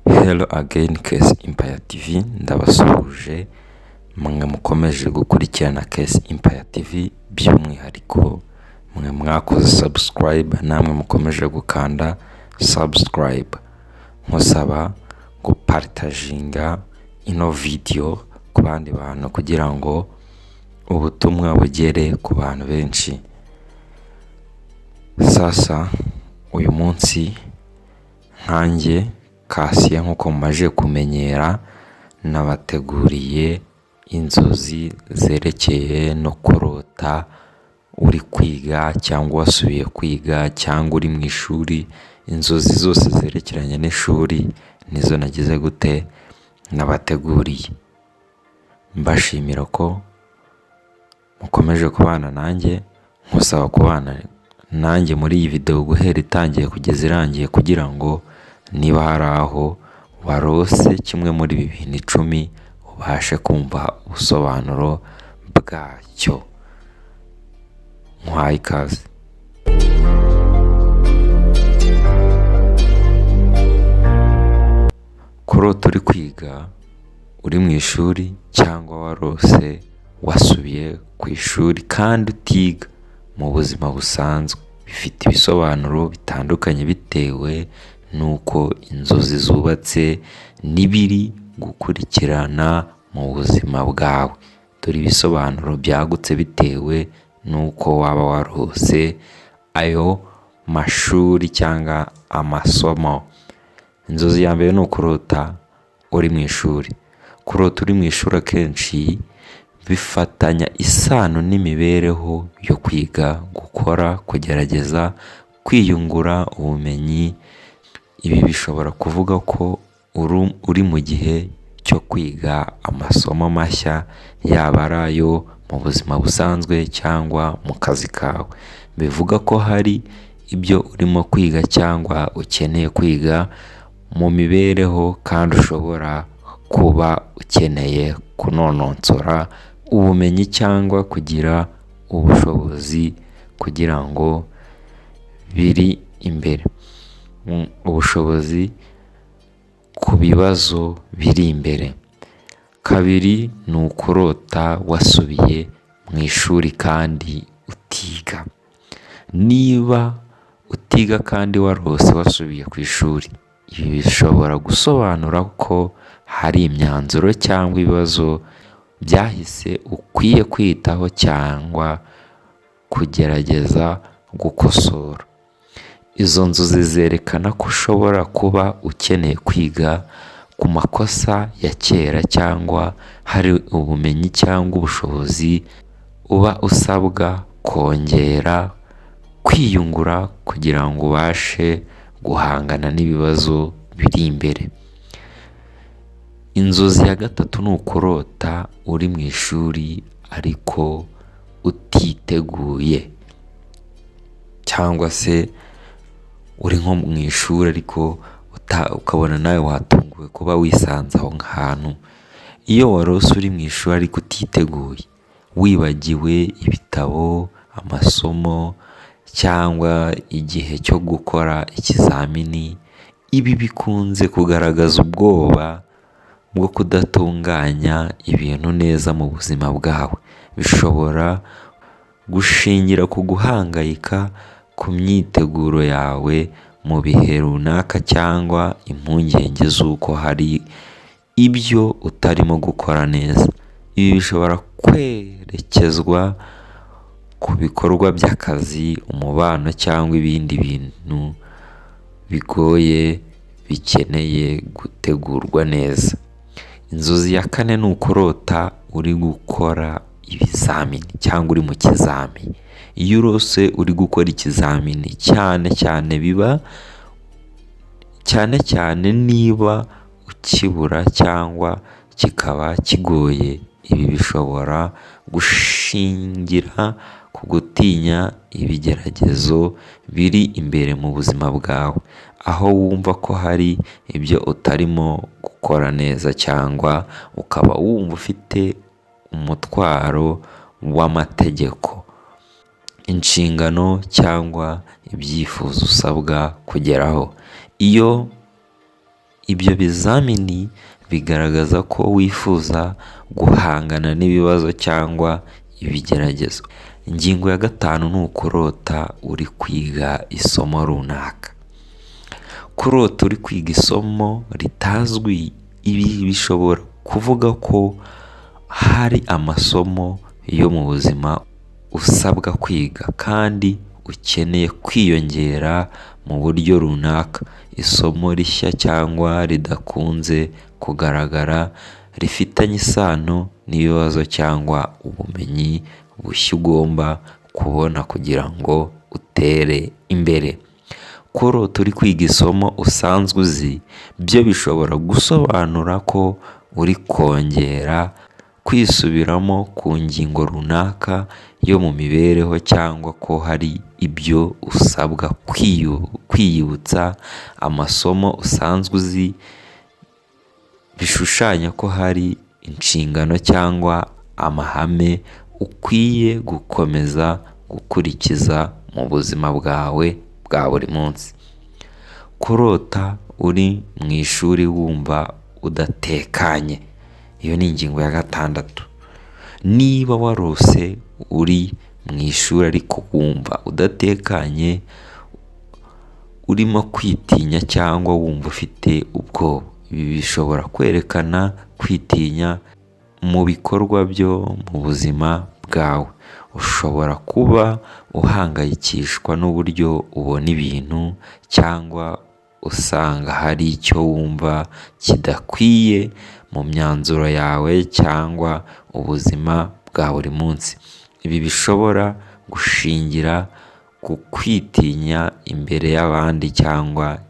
Hello again Case Empire TV, ndabasuhuje mwe mukomeje gukurikirana Case Empire TV, by'umwihariko mwe mwakoze subscribe namwe mukomeje gukanda subscribe, nkusaba gupartaginga ino video ku bandi bantu kugira ngo ubutumwa bugere ku bantu benshi. Sasa uyu munsi nkanjye Kasiye nk'uko mumaje kumenyera, nabateguriye inzozi zerekeye no kurota uri kwiga cyangwa wasubiye kwiga cyangwa uri mu ishuri. Inzozi zose zerekeranye n'ishuri nizo nagize gute nabateguriye. Mbashimira ko mukomeje kubana nanjye, nkusaba kubana nanjye muri iyi video guhera itangiye kugeza irangiye, kugira ngo niba hari aho warose kimwe muri ibi bintu 10 ubashe kumva ubusobanuro bwacyo. Nkwaye ikaze. Kurota uri kwiga uri mu ishuri cyangwa warose wasubiye ku ishuri kandi utiga mu buzima busanzwe, bifite ibisobanuro bitandukanye bitewe nuko inzozi zubatse n'ibiri gukurikirana mu buzima bwawe. Dore ibisobanuro byagutse bitewe nuko waba warose ayo mashuri cyangwa amasomo. Inzozi ya mbere ni ukurota uri mu ishuri. Kurota uri mu ishuri akenshi bifatanya isano n'imibereho yo kwiga, gukora, kugerageza, kwiyungura ubumenyi. Ibi bishobora kuvuga ko uri mu gihe cyo kwiga amasomo mashya, yaba ari ayo mu buzima busanzwe cyangwa mu kazi kawe. Bivuga ko hari ibyo urimo kwiga cyangwa ukeneye kwiga mu mibereho, kandi ushobora kuba ukeneye kunononsora ubumenyi cyangwa kugira ubushobozi kugira ngo biri imbere. Ubushobozi ku bibazo biri imbere. Kabiri ni ukurota wasubiye mu ishuri kandi utiga. Niba utiga kandi warose wasubiye ku ishuri, ibi bishobora gusobanura ko hari imyanzuro cyangwa ibibazo byahise ukwiye kwitaho cyangwa kugerageza gukosora. Izo nzozi zerekana ko ushobora kuba ukeneye kwiga ku makosa ya kera, cyangwa hari ubumenyi cyangwa ubushobozi uba usabwa kongera kwiyungura kugira ngo ubashe guhangana n'ibibazo biri imbere. Inzozi ya gatatu ni ukurota uri mu ishuri ariko utiteguye, cyangwa se uri nko mu ishuri ariko ukabona nawe watunguwe kuba wisanze aho hantu. Iyo warose uri mu ishuri ariko utiteguye, wibagiwe ibitabo, amasomo cyangwa igihe cyo gukora ikizamini, ibi bikunze kugaragaza ubwoba bwo kudatunganya ibintu neza mu buzima bwawe. Bishobora gushingira ku guhangayika ku myiteguro yawe mu bihe runaka, cyangwa impungenge z'uko hari ibyo utarimo gukora neza. Ibi bishobora kwerekezwa ku bikorwa by'akazi, umubano cyangwa ibindi bintu bigoye bikeneye gutegurwa neza. Inzozi ya kane ni ukurota uri gukora ibizamini cyangwa uri mu kizamini. Iyo urose uri gukora ikizamini, cyane niba ukibura cyangwa kikaba kigoye, ibi bishobora gushingira ku gutinya ibigeragezo biri imbere mu buzima bwawe, aho wumva ko hari ibyo utarimo gukora neza, cyangwa ukaba wumva ufite umutwaro w'amategeko, inshingano cyangwa ibyifuzo usabwa kugeraho. Iyo Ibyo bizamini bigaragaza ko wifuza guhangana n'ibibazo cyangwa ibigeragezo. Ingingo ya 5 ni ukurota uri kwiga isomo runaka. Kurota uri kwiga isomo ritazwi, ibi bishobora kuvuga ko hari amasomo yo mu buzima usabwa kwiga kandi ukeneye kwiyongera mu buryo runaka. Isomo rishya cyangwa ridakunze kugaragara rifitanye isano n'ibibazo cyangwa ubumenyi bushya ugomba kubona kugira ngo utere imbere. Kurota uri kwiga isomo usanzwe uzi byo bishobora gusobanura ko uri kongera kwisubiramo ku ngingo runaka yo mu mibereho, cyangwa ko hari ibyo usabwa kwiyibutsa. Amasomo usanzwe uzi bishushanya ko hari inshingano cyangwa amahame ukwiye gukomeza gukurikiza mu buzima bwawe bwa buri munsi. Kurota uri mu ishuri wumva udatekanye, iyo ni ingingo ya 6. Niba warose uri mu ishuri ariko wumva udatekanye, urimo kwitinya cyangwa wumva ufite ubwoba, ibi bishobora kwerekana kwitinya mu bikorwa byo mu buzima bwawe. Ushobora kuba uhangayikishwa n'uburyo ubona ibintu, cyangwa usanga hari icyo wumva kidakwiye mu myanzuro yawe cyangwa ubuzima bwa buri munsi. Ibi bishobora gushingira ku kwitinya imbere y'abandi, cyangwa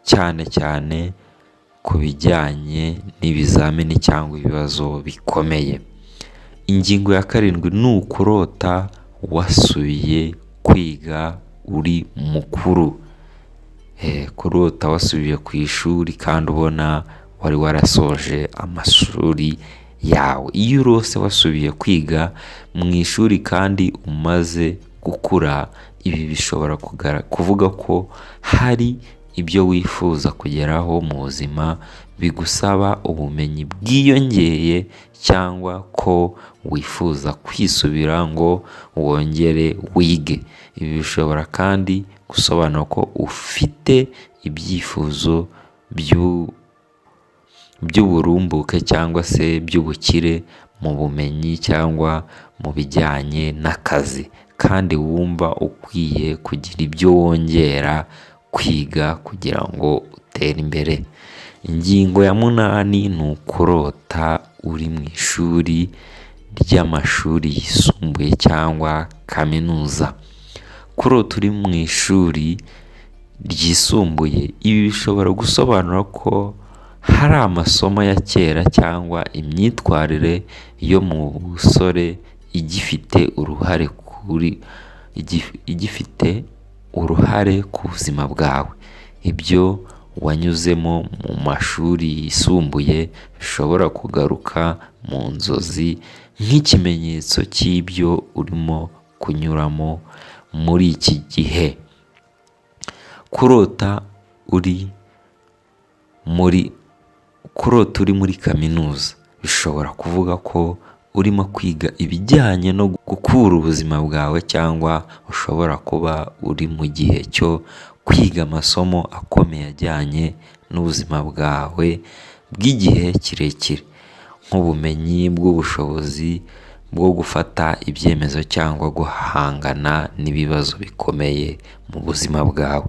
cyane cyane ku bijyanye n'ibizamini cyangwa ibibazo bikomeye. Ingingo ya 7 ni ukurota wasubiye kwiga uri mukuru. Kurota wasubiye ku ishuri kandi ubona wari warasoje amashuri yawe. Iyo urose wasubiye kwiga mu ishuri kandi umaze gukura, ibi bishobora kuvuga ko hari ibyo wifuza kugeraho mu buzima bigusaba ubumenyi bwiyongeye, cyangwa ko wifuza kwisubira ngo wongere wige. Ibi bishobora kandi gusobanura ko ufite ibyifuzo by'uburumbuke cyangwa se by'ubukire mu bumenyi cyangwa mu bijyanye n'akazi, kandi wumva ukwiye kugira ibyo wongera kwiga kugira ngo utere imbere. Ingingo ya 8 ni ukurota uri mu ishuri ry'amashuri yisumbuye cyangwa kaminuza. Kurota uri mu ishuri ryisumbuye, ibi bishobora gusobanura ko hari amasomo ya kera cyangwa imyitwarire yo mu busore igifite uruhare ku buzima bwawe. Ibyo wanyuzemo mu mashuri yisumbuye bishobora kugaruka mu nzozi nk'ikimenyetso cy'ibyo urimo kunyuramo muri iki gihe. Kurota uri muri kaminuza bishobora kuvuga ko urimo kwiga ibijyanye no gukura ubuzima bwawe, cyangwa ushobora kuba uri mu gihe cyo kwiga amasomo akomeye ajyanye n'ubuzima bwawe bw'igihe kirekire, nk'ubumenyi bw'ubushobozi bwo gufata ibyemezo cyangwa guhangana n'ibibazo bikomeye mu buzima bwawe.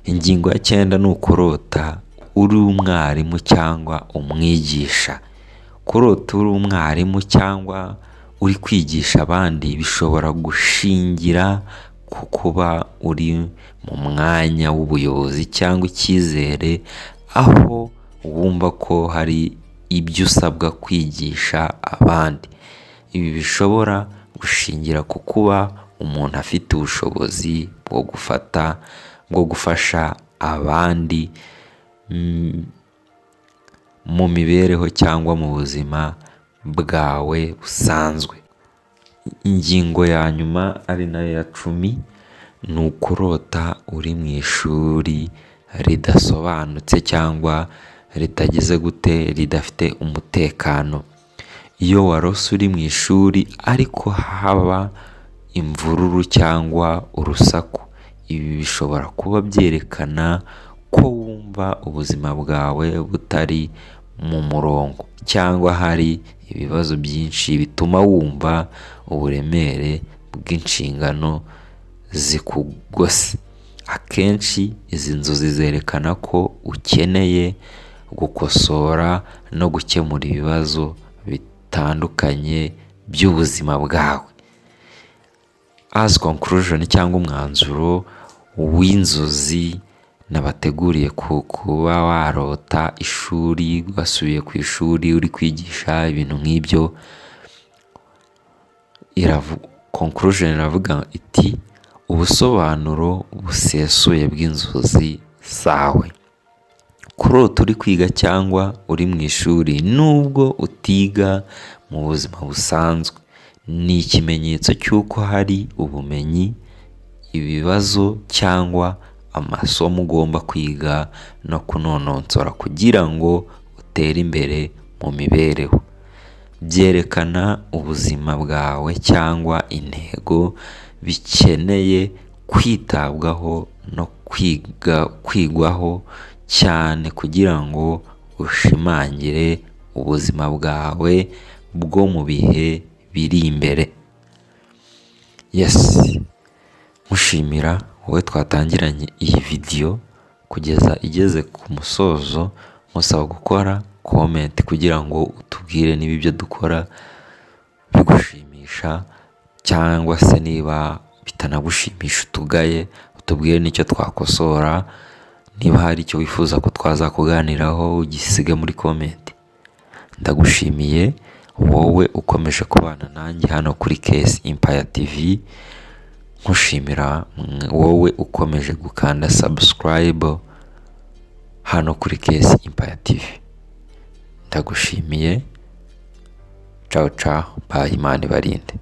Ingingo ya 9 ni ukurota uri umwarimu cyangwa umwigisha. Kurota uri umwarimu cyangwa uri kwigisha abandi bishobora gushingira ku kuba uri mu mwanya w'ubuyobozi cyangwa icyizere, aho wumva ko hari ibyo usabwa kwigisha abandi. Ibi bishobora gushingira ku kuba umuntu afite ubushobozi bwo gufasha abandi mu mibereho cyangwa mu buzima bwawe busanzwe. Ingingo ya nyuma ari nayo ya 10 ni ukurota uri mu ishuri ridasobanutse cyangwa ritagize gute, ridafite umutekano. Iyo warose uri mu ishuri ariko haba imvururu cyangwa urusaku, ibi bishobora kuba byerekana ko wumva ubuzima bwawe butari mu murongo cyangwa hari ibibazo byinshi bituma wumva uburemere bw'inshingano zikugose. Akenshi izi nzozi zerekana ko ukeneye gukosora no gukemura ibibazo bitandukanye by'ubuzima bwawe. As conclusion cyangwa umwanzuro w'inzozi nabateguriye kuba warota ishuri, wasubiye ku ishuri uri kwigisha ibintu nk'ibyo, conclusion iravuga iti ubusobanuro busesuye bw'inzozi zawe. Kurota uri kwiga cyangwa uri mu ishuri nubwo utiga mu buzima busanzwe, ni ikimenyetso cy'uko hari ubumenyi, ibibazo cyangwa amasomo ugomba kwiga no kunonosora kugira ngo utere imbere mu mibereho. Byerekana ubuzima bwawe cyangwa intego bikeneye kwitabwaho no kwigwaho cyane kugira ngo ushimangire ubuzima bwawe bwo mu bihe biri imbere. Yes, mushimira wowe twatangiranye iyi video kugeza igeze ku musozo, musaba gukora comment kugira ngo utubwire niba ibyo dukora bigushimisha, cyangwa se niba bitanagushimisha utugaye, utubwire n'icyo twakosora. Niba hari icyo wifuza ko twazakuganiraho ugisige muri comment. Ndagushimiye wowe ukomeje kubana nanjye hano kuri Case Empire TV, nkushimira wowe ukomeje gukanda subscribe hano kuri Case Empire TV. Ndagushimiye. Ciao ciao, bye, Imana ibarinde.